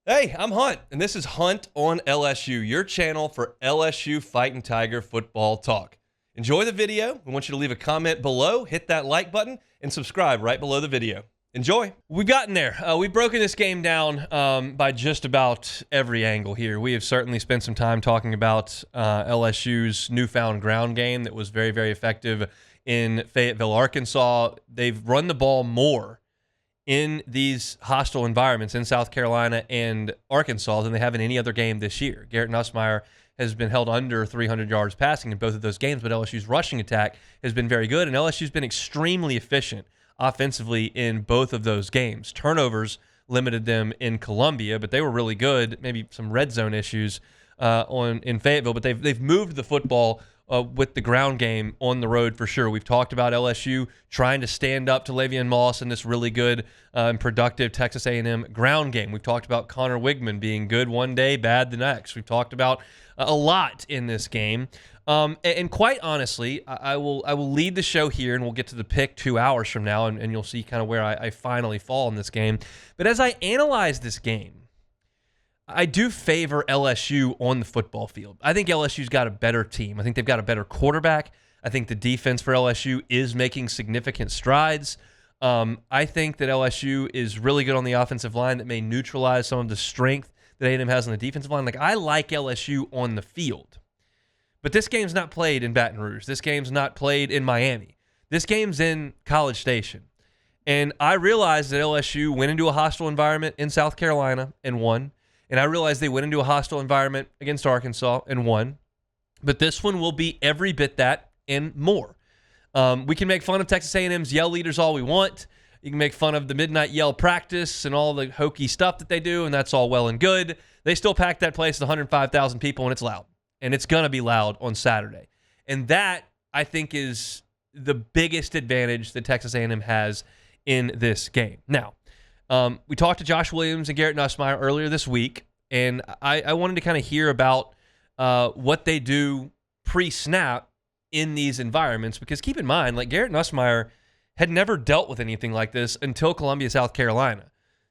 Hey, I'm Hunt, and this is Hunt on LSU, your channel for LSU Fighting Tiger football talk. Enjoy the video. We want you to leave a comment below, hit that like button, and subscribe right below the video. Enjoy. We've gotten there. We've broken this game down by just about every angle here. We have certainly spent some time talking about LSU's newfound ground game that was very, very effective in Fayetteville, Arkansas. They've run the ball more in these hostile environments in South Carolina and Arkansas than they have in any other game this year. Garrett Nussmeier has been held under 300 yards passing in both of those games, but LSU's rushing attack has been very good, and LSU's been extremely efficient offensively in both of those games. Turnovers limited them in Columbia, but they were really good. Maybe some red zone issues in Fayetteville, but they've moved the football with the ground game on the road for sure. We've talked about LSU trying to stand up to Le'Veon Moss in this really good and productive Texas A&M ground game. We've talked about Connor Wigman being good one day, bad the next. We've talked about a lot in this game. And quite honestly, I will lead the show here, and we'll get to the pick 2 hours from now, and you'll see kind of where I finally fall in this game. But as I analyze this game, I do favor LSU on the football field. I think LSU's got a better team. I think they've got a better quarterback. I think the defense for LSU is making significant strides. I think that LSU is really good on the offensive line that may neutralize some of the strength that A&M has on the defensive line. Like, I like LSU on the field. But this game's not played in Baton Rouge. This game's not played in Miami. This game's in College Station. And I realized that LSU went into a hostile environment in South Carolina and won. And I realized they went into a hostile environment against Arkansas and won. But this one will be every bit that and more. We can make fun of Texas A&M's yell leaders all we want. You can make fun of the midnight yell practice and all the hokey stuff that they do, and that's all well and good. They still pack that place with 105,000 people, and it's loud. And it's going to be loud on Saturday. And that, I think, is the biggest advantage that Texas A&M has in this game. Now, we talked to Josh Williams and Garrett Nussmeier earlier this week, and I wanted to kind of hear about what they do pre-snap in these environments, because keep in mind, like, Garrett Nussmeier had never dealt with anything like this until Columbia, South Carolina.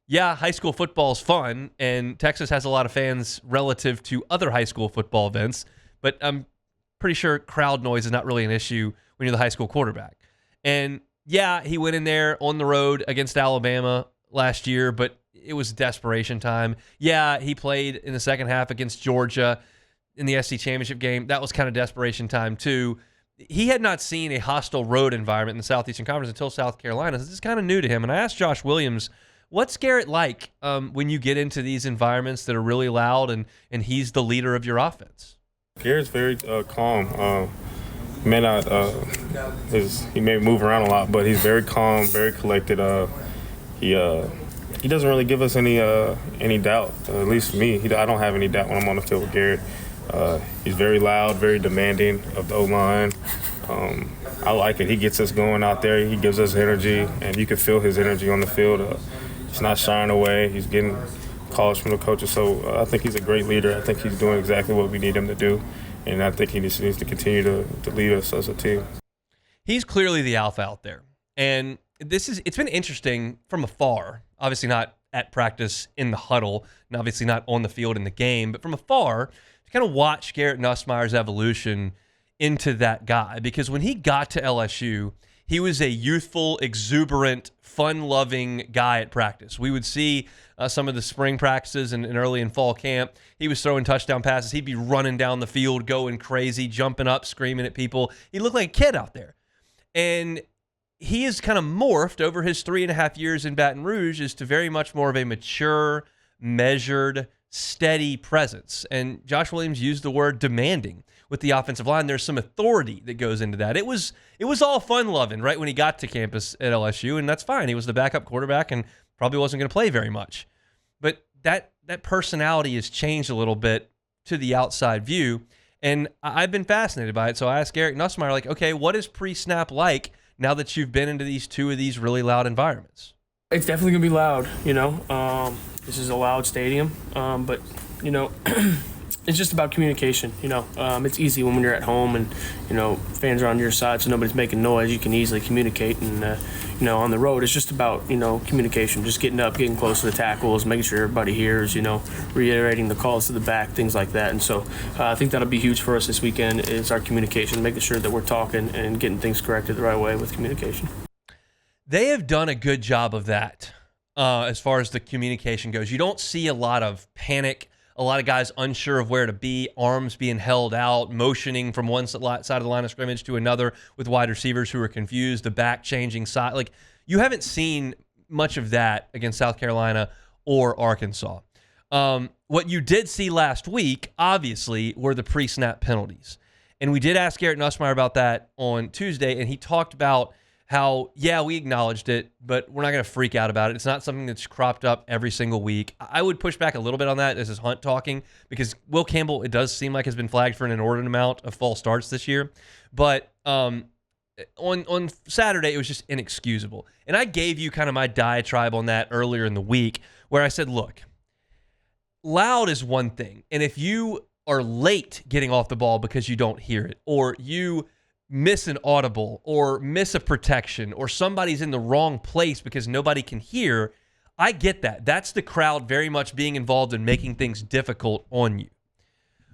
Yeah, high school football is fun, and Texas has a lot of fans relative to other high school football events, but I'm pretty sure crowd noise is not really an issue when you're the high school quarterback. And yeah, he went in there on the road against Alabama last year, but it was desperation time. Yeah, he played in the second half against Georgia in the SEC championship game. That was kind of desperation time too. He had not seen a hostile road environment in the Southeastern Conference until South Carolina. This is kind of new to him. And I asked Josh Williams, what's Garrett like when you get into these environments that are really loud and he's the leader of your offense? Garrett's very calm. He may move around a lot, but he's very calm, very collected. He doesn't really give us any doubt. At least me, I don't have any doubt when I'm on the field with Garrett. He's very loud, very demanding of the O-line. I like it. He gets us going out there. He gives us energy, and you can feel his energy on the field. He's not shying away. He's getting calls from the coaches. So I think he's a great leader. I think he's doing exactly what we need him to do, and I think he just needs to continue to lead us as a team. He's clearly the alpha out there, and it's been interesting from afar. Obviously not at practice in the huddle, and obviously not on the field in the game, but from afar to kind of watch Garrett Nussmeier's evolution into that guy. Because when he got to LSU, he was a youthful, exuberant, fun-loving guy at practice. We would see some of the spring practices and early in fall camp. He was throwing touchdown passes. He'd be running down the field, going crazy, jumping up, screaming at people. He looked like a kid out there. And he has kind of morphed over his 3.5 years in Baton Rouge as to very much more of a mature, measured, steady presence. And Josh Williams used the word demanding with the offensive line. There's some authority that goes into that. It was all fun-loving right when he got to campus at LSU, and that's fine. He was the backup quarterback and probably wasn't going to play very much. But that personality has changed a little bit to the outside view, and I've been fascinated by it. So I asked Garrett Nussmeier, like, okay, what is pre-snap like now that you've been into two of these really loud environments? It's definitely going to be loud, This is a loud stadium, but, It's just about communication, It's easy when you're at home and, fans are on your side, so nobody's making noise. You can easily communicate. And, on the road, it's just about, communication, just getting up, getting close to the tackles, making sure everybody hears, reiterating the calls to the back, things like that. And so I think that'll be huge for us this weekend is our communication, making sure that we're talking and getting things corrected the right way with communication. They have done a good job of that as far as the communication goes. You don't see a lot of panic, a lot of guys unsure of where to be, arms being held out, motioning from one side of the line of scrimmage to another with wide receivers who are confused, the back changing side. Like, you haven't seen much of that against South Carolina or Arkansas. What you did see last week, obviously, were the pre-snap penalties. And we did ask Garrett Nussmeier about that on Tuesday, and he talked about how, yeah, we acknowledged it, but we're not going to freak out about it. It's not something that's cropped up every single week. I would push back a little bit on that. This is Hunt talking, because Will Campbell, it does seem like, has been flagged for an inordinate amount of false starts this year. But on Saturday, it was just inexcusable. And I gave you kind of my diatribe on that earlier in the week, where I said, look, loud is one thing. And if you are late getting off the ball because you don't hear it, or you miss an audible, or miss a protection, or somebody's in the wrong place because nobody can hear, I get that. That's the crowd very much being involved in making things difficult on you.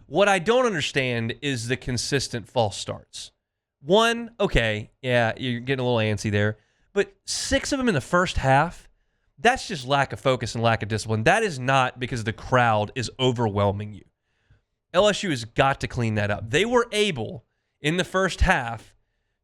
What I don't understand is the consistent false starts. One, okay, yeah, you're getting a little antsy there, but 6 of them in the first half, that's just lack of focus and lack of discipline. That is not because the crowd is overwhelming you. LSU has got to clean that up. They were able, in the first half,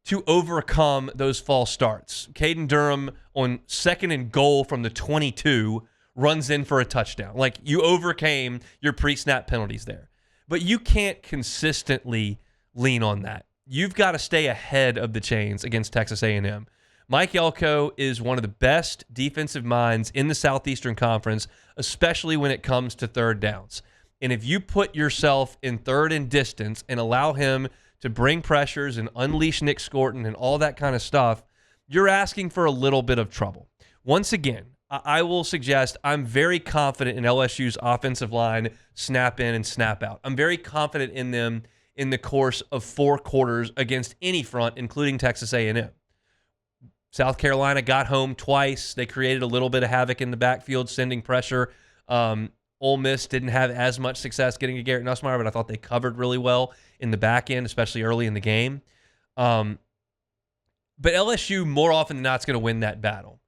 to overcome those false starts. Caden Durham, on 2nd and goal from the 22, runs in for a touchdown. Like, you overcame your pre-snap penalties there. But you can't consistently lean on that. You've got to stay ahead of the chains against Texas A&M. Mike Elko is one of the best defensive minds in the Southeastern Conference, especially when it comes to third downs. And if you put yourself in third and distance and allow him to bring pressures and unleash Nick Scorton and all that kind of stuff, you're asking for a little bit of trouble. Once again, I will suggest I'm very confident in LSU's offensive line, snap in and snap out. I'm very confident in them in the course of 4 quarters against any front, including Texas A&M. South Carolina got home twice. They created a little bit of havoc in the backfield, sending pressure. Ole Miss didn't have as much success getting to Garrett Nussmeier, but I thought they covered really well in the back end, especially early in the game. But LSU, more often than not, is going to win that battle.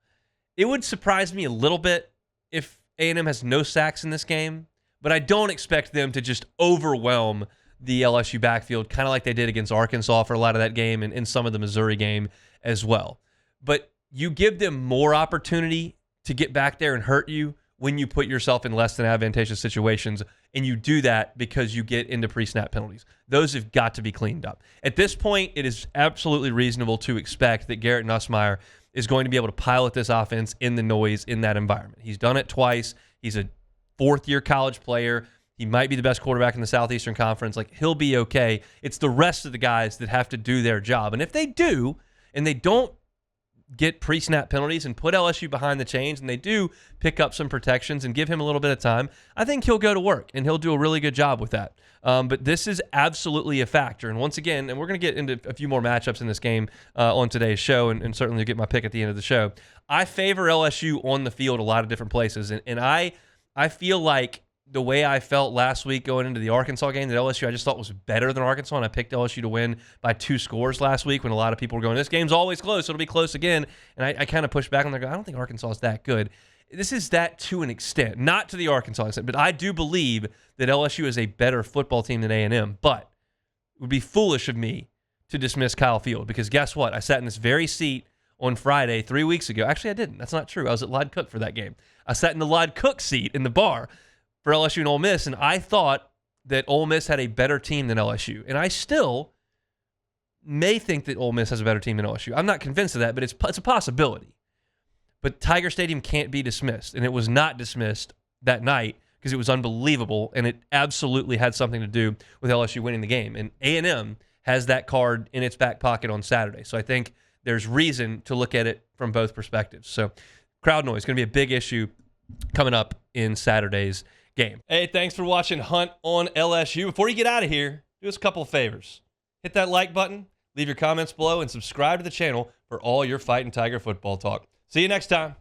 It would surprise me a little bit if A&M has no sacks in this game, but I don't expect them to just overwhelm the LSU backfield, kind of like they did against Arkansas for a lot of that game and in some of the Missouri game as well. But you give them more opportunity to get back there and hurt you when you put yourself in less than advantageous situations, and you do that because you get into pre-snap penalties. Those have got to be cleaned up. At this point, it is absolutely reasonable to expect that Garrett Nussmeier is going to be able to pilot this offense in the noise in that environment. He's done it twice. He's a 4th-year college player. He might be the best quarterback in the Southeastern Conference. Like, he'll be okay. It's the rest of the guys that have to do their job. And if they do, and they don't get pre-snap penalties and put LSU behind the chains, and they do pick up some protections and give him a little bit of time, I think he'll go to work, and he'll do a really good job with that. But this is absolutely a factor. And once again, and we're going to get into a few more matchups in this game on today's show, and certainly get my pick at the end of the show. I favor LSU on the field a lot of different places, and I feel like the way I felt last week going into the Arkansas game, that LSU I just thought was better than Arkansas, and I picked LSU to win by 2 scores last week when a lot of people were going, this game's always close, it'll be close again. And I kind of pushed back on there, I don't think Arkansas is that good. This is that to an extent, not to the Arkansas extent, but I do believe that LSU is a better football team than A&M, but it would be foolish of me to dismiss Kyle Field, because guess what? I sat in this very seat on Friday 3 weeks ago. Actually, I didn't. That's not true. I was at Lod Cook for that game. I sat in the Lod Cook seat in the bar for LSU and Ole Miss, and I thought that Ole Miss had a better team than LSU. And I still may think that Ole Miss has a better team than LSU. I'm not convinced of that, but it's a possibility. But Tiger Stadium can't be dismissed, and it was not dismissed that night because it was unbelievable, and it absolutely had something to do with LSU winning the game. And A&M has that card in its back pocket on Saturday. So I think there's reason to look at it from both perspectives. So crowd noise is going to be a big issue coming up in Saturday's game. Hey, thanks for watching Hunt on LSU. Before you get out of here, do us a couple of favors. Hit that like button, leave your comments below, and subscribe to the channel for all your Fighting Tiger football talk. See you next time.